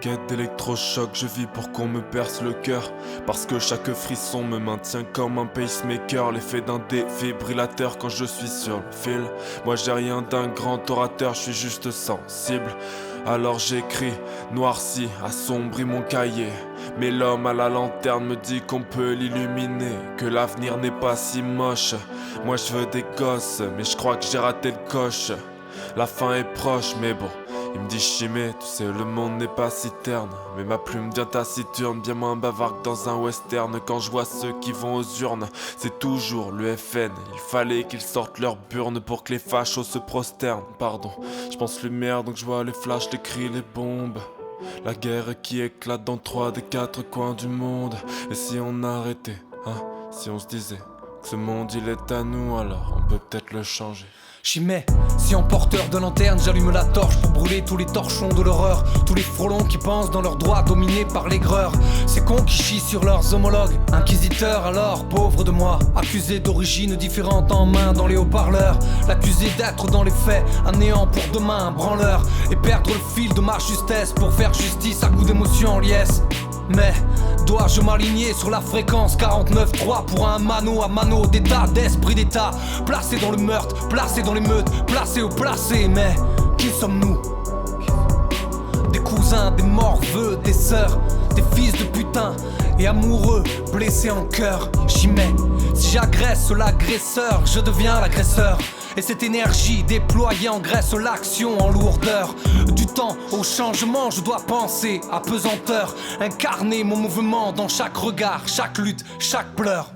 Quête d'électrochoc, je vis pour qu'on me perce le cœur. Parce que chaque frisson me maintient comme un pacemaker. L'effet d'un défibrillateur quand je suis sur le fil. Moi j'ai rien d'un grand orateur, je suis juste sensible. Alors j'écris, noirci, assombris mon cahier. Mais l'homme à la lanterne me dit qu'on peut l'illuminer, que l'avenir n'est pas si moche. Moi je veux des gosses, mais je crois que j'ai raté le coche. La fin est proche, mais bon, il me dit chimé, tu sais le monde n'est pas si terne. Mais ma plume bien taciturne, bien moins bavarde que dans un western. Quand je vois ceux qui vont aux urnes, c'est toujours le FN. Il fallait qu'ils sortent leurs burnes pour que les fachos se prosternent. Pardon, je pense lumière donc je vois les flashs, les cris, les bombes. La guerre qui éclate dans 3 des 4 coins du monde. Et si on arrêtait, hein, si on se disait que ce monde il est à nous, alors on peut peut-être le changer. J'y mets, si en porteur de lanterne j'allume la torche pour brûler tous les torchons de l'horreur. Tous les frelons qui pensent dans leurs droits dominés par l'aigreur. Ces cons qui chient sur leurs homologues. Inquisiteurs alors, pauvres de moi. Accusés d'origines différentes en main dans les haut-parleurs. L'accusé d'être dans les faits un néant pour demain, un branleur. Et perdre le fil de ma justesse pour faire justice à coup d'émotion en liesse. Mais dois-je m'aligner sur la fréquence 49.3 pour un mano à mano d'état, d'esprit d'état, placé dans le meurtre, placé dans l'émeute, placé au placé. Mais qui sommes-nous? Des cousins, des morveux, des sœurs, des fils de putain et amoureux, blessés en cœur. J'y mets, si j'agresse l'agresseur, je deviens l'agresseur. Et cette énergie déployée engraisse l'action en lourdeur. Du temps au changement, je dois penser à pesanteur. Incarner mon mouvement dans chaque regard, chaque lutte, chaque pleur.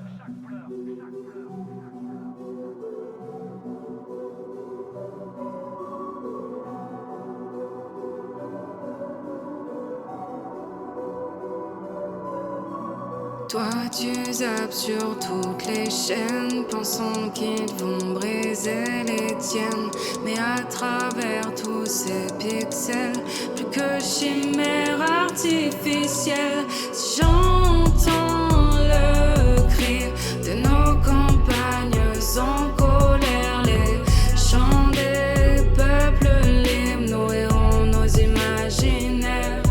Toi tu zappes sur toutes les chaînes, pensant qu'ils vont briser les tiennes. Mais à travers tous ces pixels, plus que chimère artificielle. Si j'entends le cri de nos campagnes en colère, les chants des peuples libres, nous errons nos imaginaires.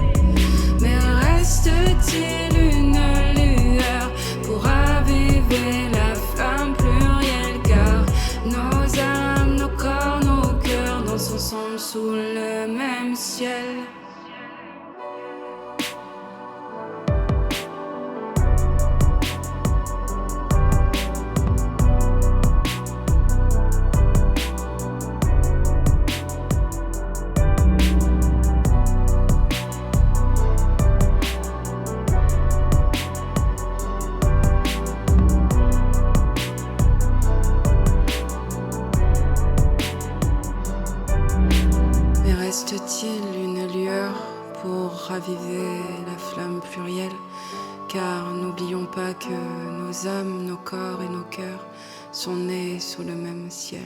Mais reste-t-il une pour raviver la flamme plurielle, car nos âmes, nos corps, nos cœurs dansent ensemble sous le même ciel. Reste-t-il une lueur pour raviver la flamme plurielle? Car n'oublions pas que nos âmes, nos corps et nos cœurs sont nés sous le même ciel.